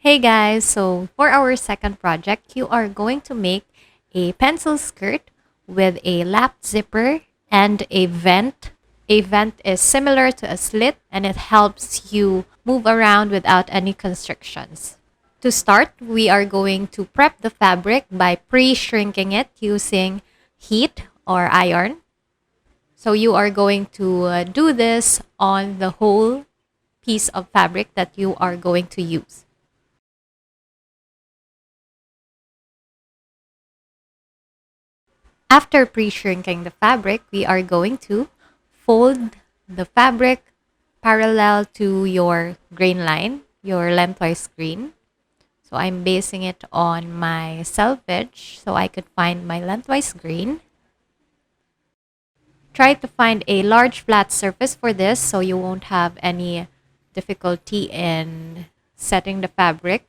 Hey guys, so for our second project, you are going to make a pencil skirt with a lap zipper and a vent. A vent is similar to a slit and it helps you move around without any constrictions. To start, we are going to prep the fabric by pre-shrinking it using heat or iron. So you are going to do this on the whole piece of fabric that you are going to use. After pre-shrinking the fabric, we are going to fold the fabric parallel to your grain line, your lengthwise grain. So I'm basing it on my selvage so I could find my lengthwise grain. Try to find a large flat surface for this so you won't have any difficulty in setting the fabric.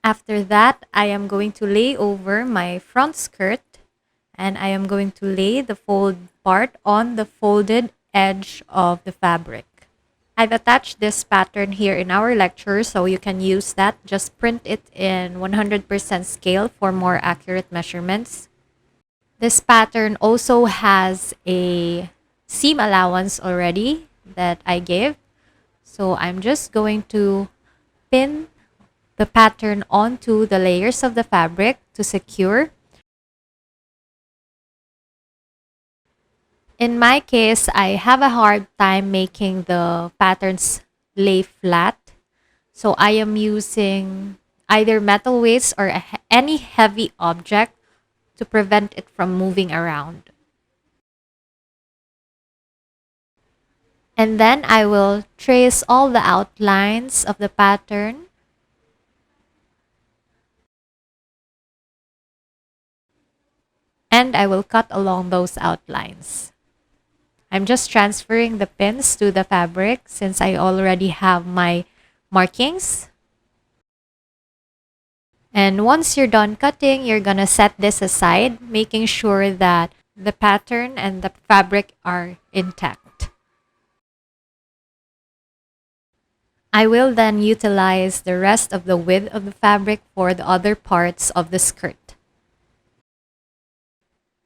After that, I am going to lay over my front skirt and I am going to lay the fold part on the folded edge of the fabric. I've attached this pattern here in our lecture so you can use that. Just print it in 100% scale for more accurate measurements. This pattern also has a seam allowance already that I gave. So I'm just going to pin the pattern onto the layers of the fabric to secure. In my case, I have a hard time making the patterns lay flat. So I am using either metal weights or any heavy object to prevent it from moving around. And then I will trace all the outlines of the pattern. And I will cut along those outlines. I'm just transferring the pins to the fabric since I already have my markings. And once you're done cutting, you're gonna set this aside, making sure that the pattern and the fabric are intact. I will then utilize the rest of the width of the fabric for the other parts of the skirt.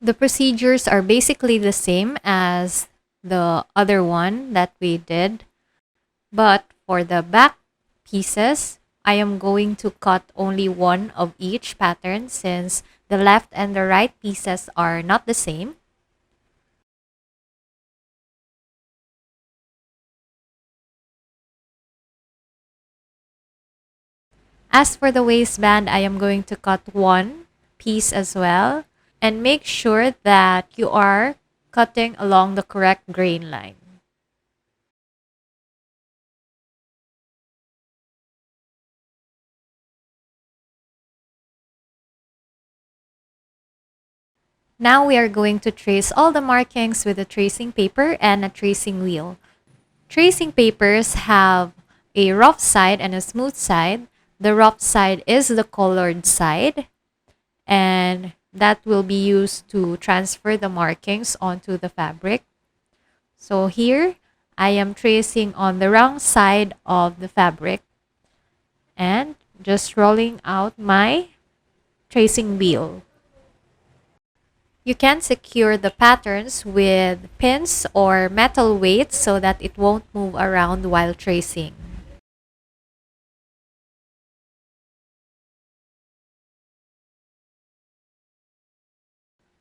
The procedures are basically the same as the other one that we did, but for the back pieces, I am going to cut only one of each pattern since the left and the right pieces are not the same. As for the waistband, I am going to cut one piece as well and make sure that you are cutting along the correct grain line. Now we are going to trace all the markings with a tracing paper and a tracing wheel. Tracing papers have a rough side and a smooth side. The rough side is the colored side, and that will be used to transfer the markings onto the fabric. So here, I am tracing on the wrong side of the fabric and just rolling out my tracing wheel. You can secure the patterns with pins or metal weights so that it won't move around while tracing.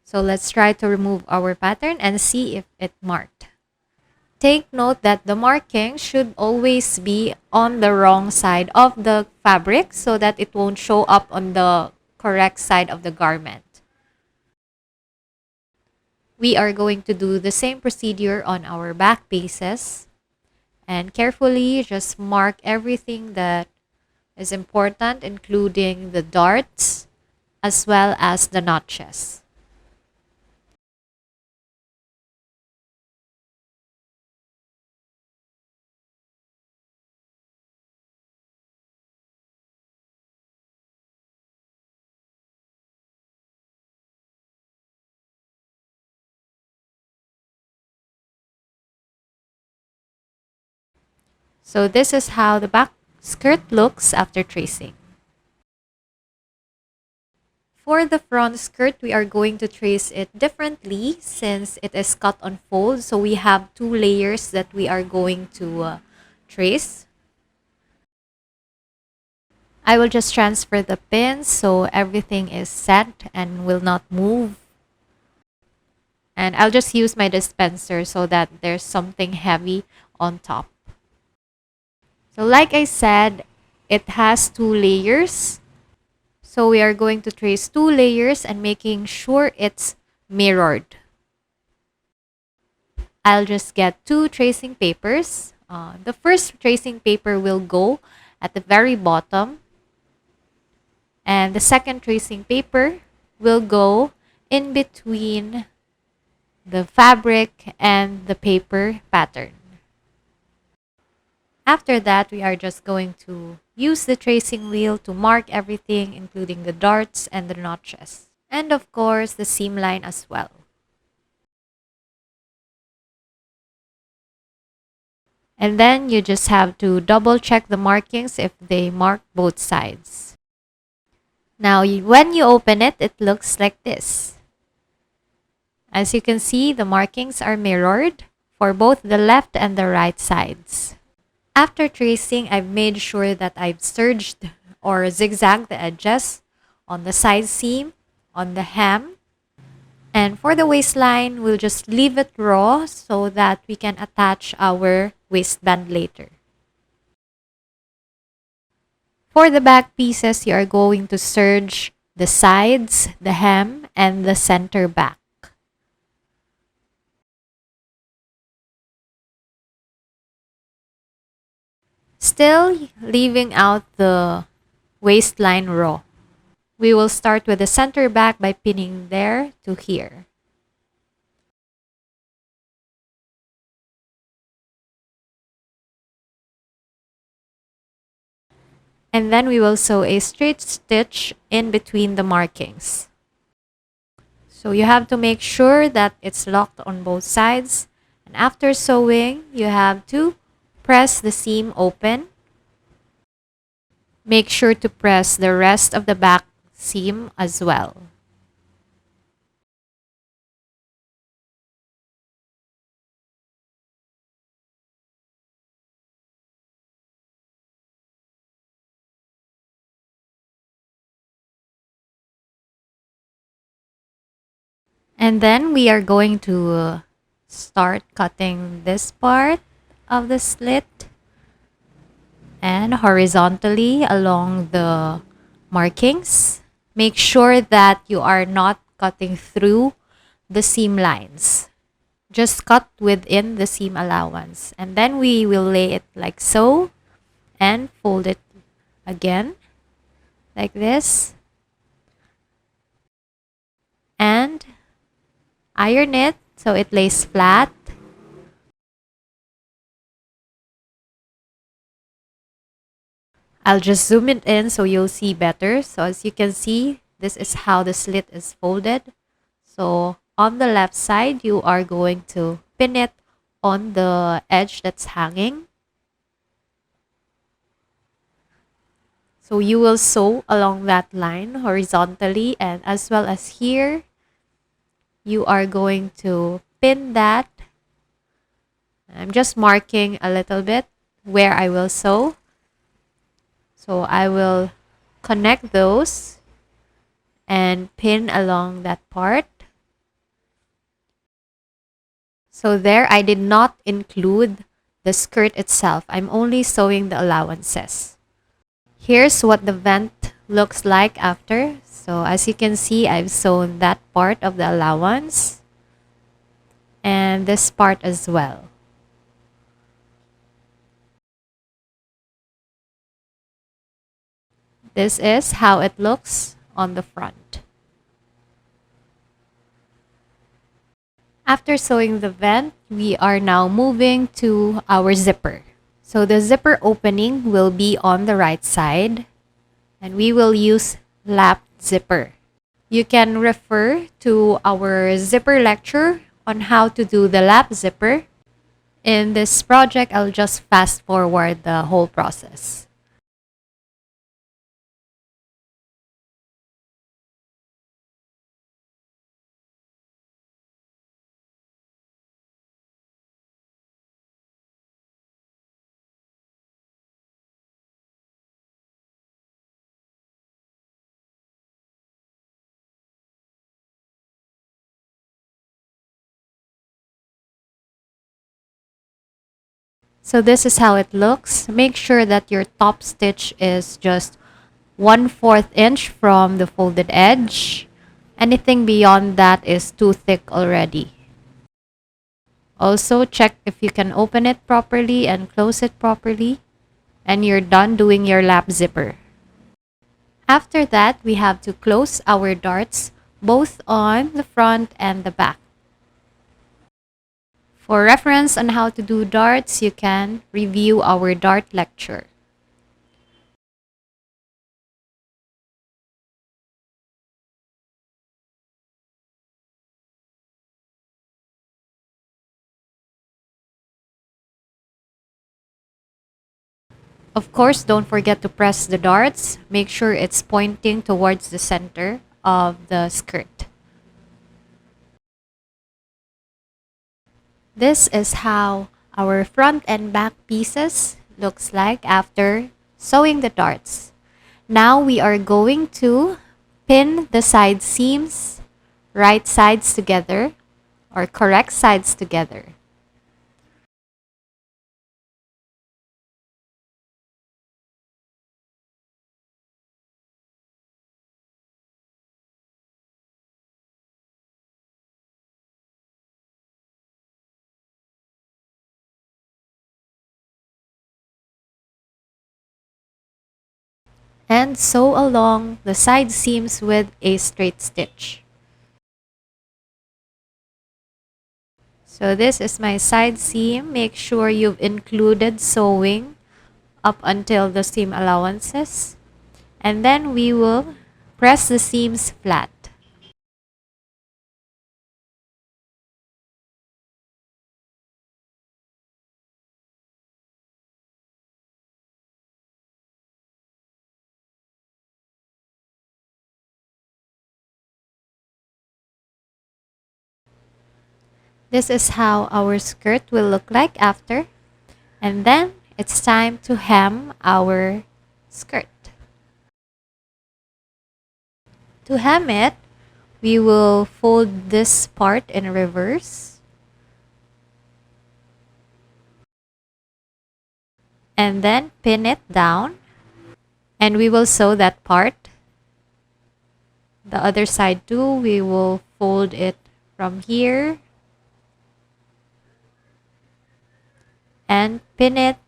So let's try to remove our pattern and see if it marked. Take note that the marking should always be on the wrong side of the fabric so that it won't show up on the correct side of the garment. We are going to do the same procedure on our back pieces and carefully just mark everything that is important, including the darts as well as the notches. So this is how the back skirt looks after tracing. For the front skirt, we are going to trace it differently since it is cut on fold. So we have two layers that we are going to trace. I will just transfer the pins so everything is set and will not move. And I'll just use my dispenser so that there's something heavy on top. So like I said, it has two layers. So we are going to trace two layers and making sure it's mirrored. I'll just get two tracing papers. The first tracing paper will go at the very bottom. And the second tracing paper will go in between the fabric and the paper pattern. After that, we are just going to use the tracing wheel to mark everything, including the darts and the notches. And of course, the seam line as well. And then you just have to double check the markings if they mark both sides. Now, when you open it, it looks like this. As you can see, the markings are mirrored for both the left and the right sides. After tracing, I've made sure that I've serged or zigzagged the edges on the side seam, on the hem. And for the waistline, we'll just leave it raw so that we can attach our waistband later. For the back pieces, you are going to serge the sides, the hem, and the center back. Still leaving out the waistline raw. We will start with the center back by pinning there to here. And then we will sew a straight stitch in between the markings. So you have to make sure that it's locked on both sides. And after sewing, you have to press the seam open. Make sure to press the rest of the back seam as well. And then we are going to start cutting this part of the slit and horizontally along the markings. Make sure that you are not cutting through the seam lines. Just cut within the seam allowance. And then we will lay it like so and fold it again like this. And iron it so it lays flat. I'll just zoom it in so you'll see better. So as you can see, this is how the slit is folded. So on the left side, you are going to pin it on the edge that's hanging. So you will sew along that line horizontally, and as well as here, you are going to pin that. I'm just marking a little bit where I will sew. So I will connect those and pin along that part. So there, I did not include the skirt itself. I'm only sewing the allowances. Here's what the vent looks like after. So as you can see, I've sewn that part of the allowance and this part as well. This is how it looks on the front. After sewing the vent, we are now moving to our zipper. So the zipper opening will be on the right side, and we will use lap zipper. You can refer to our zipper lecture on how to do the lap zipper. In this project, I'll just fast forward the whole process. So this is how it looks. Make sure that your top stitch is just 1/4 inch from the folded edge. Anything beyond that is too thick already. Also, check if you can open it properly and close it properly. And you're done doing your lap zipper. After that, we have to close our darts both on the front and the back. For reference on how to do darts, you can review our dart lecture. Of course, don't forget to press the darts. Make sure it's pointing towards the center of the skirt. This is how our front and back pieces looks like after sewing the darts. Now we are going to pin the side seams, right sides together, or correct sides together. And sew along the side seams with a straight stitch. So this is my side seam. Make sure you've included sewing up until the seam allowances. And then we will press the seams flat. This is how our skirt will look like after. And then it's time to hem our skirt. To hem it, we will fold this part in reverse. And then pin it down. And we will sew that part. The other side too, we will fold it from here. And pin it.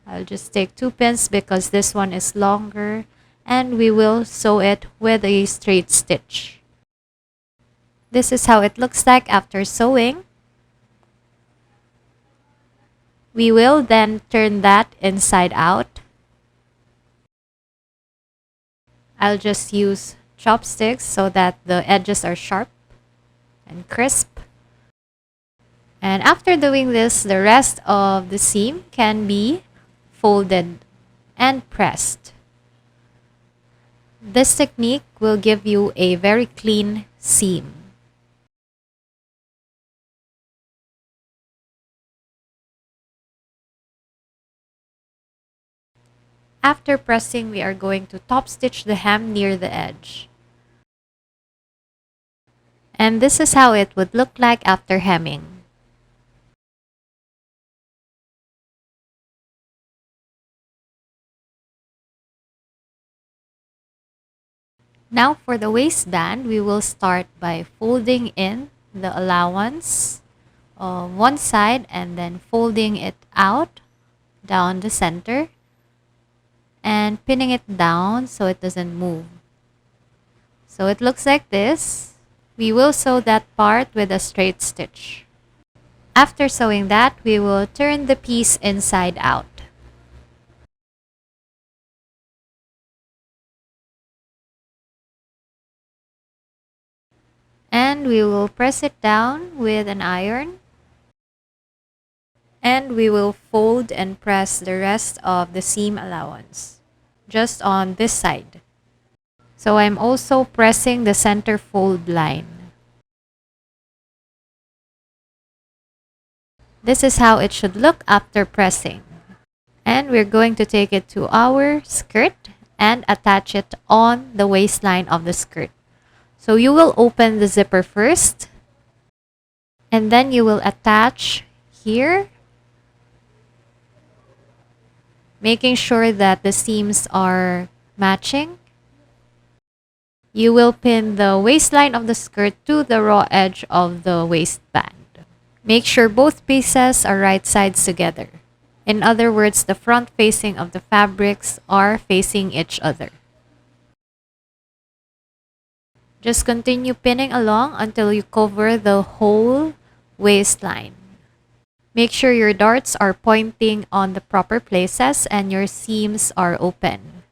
I'll just take 2 pins because this one is longer. And we will sew it with a straight stitch. This is how it looks like after sewing. We will then turn that inside out. I'll just use chopsticks so that the edges are sharp and crisp. And after doing this, the rest of the seam can be folded and pressed. This technique will give you a very clean seam. After pressing, we are going to top stitch the hem near the edge. And this is how it would look like after hemming. Now for the waistband, we will start by folding in the allowance on one side and then folding it out down the center and pinning it down so it doesn't move. So it looks like this. We will sew that part with a straight stitch. After sewing that, we will turn the piece inside out. And we will press it down with an iron. And we will fold and press the rest of the seam allowance just on this side. So I'm also pressing the center fold line. This is how it should look after pressing. And we're going to take it to our skirt and attach it on the waistline of the skirt. So you will open the zipper first, and then you will attach here, making sure that the seams are matching. You will pin the waistline of the skirt to the raw edge of the waistband. Make sure both pieces are right sides together. In other words, the front facing of the fabrics are facing each other. Just continue pinning along until you cover the whole waistline. Make sure your darts are pointing on the proper places and your seams are open.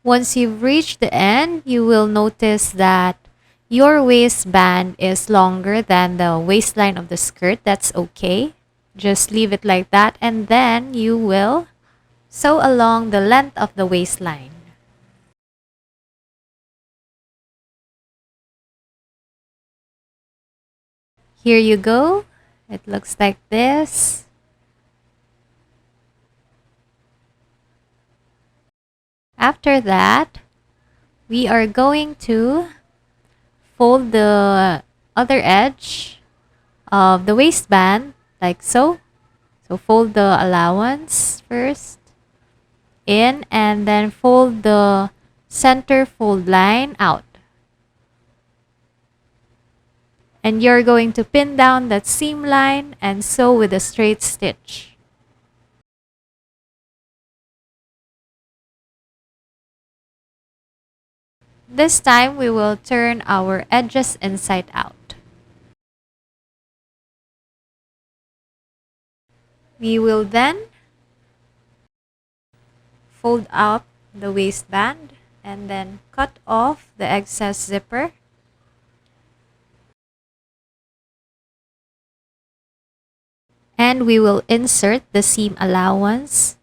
Once you've reached the end, you will notice that your waistband is longer than the waistline of the skirt. That's okay. Just leave it like that, and then you will sew along the length of the waistline. Here you go. It looks like this. After that, we are going to fold the other edge of the waistband like so. So fold the allowance first in and then fold the center fold line out. And you're going to pin down that seam line and sew with a straight stitch. This time we will turn our edges inside out. We will then fold up the waistband and then cut off the excess zipper. And we will insert the seam allowance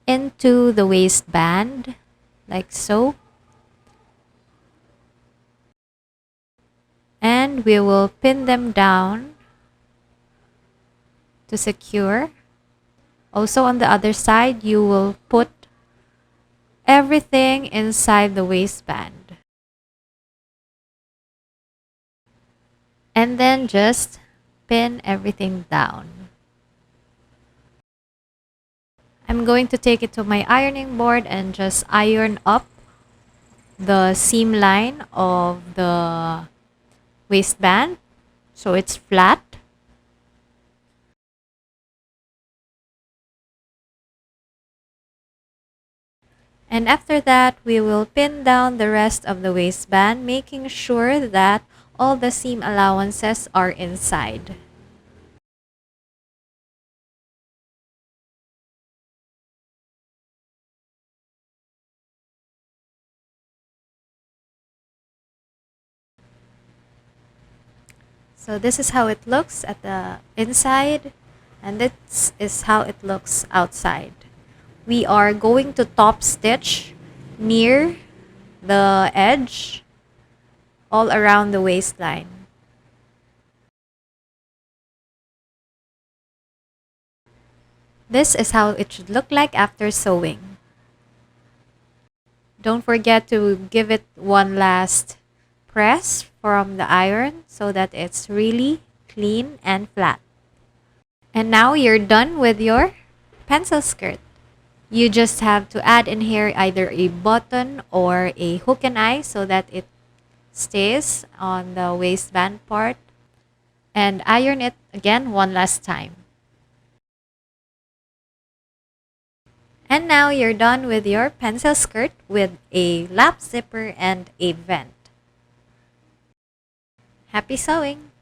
into the waistband like so. And we will pin them down to secure. Also on the other side, you will put everything inside the waistband. And then just pin everything down. I'm going to take it to my ironing board and just iron up the seam line of the waistband so it's flat. And after that, we will pin down the rest of the waistband, making sure that all the seam allowances are inside. So this is how it looks at the inside, and this is how it looks outside. We are going to top stitch near the edge all around the waistline. This is how it should look like after sewing. Don't forget to give it one last press from the iron so that it's really clean and flat. And now you're done with your pencil skirt. You just have to add in here either a button or a hook and eye so that it stays on the waistband part, and iron it again one last time. And now you're done with your pencil skirt with a lap zipper and a vent. Happy sewing!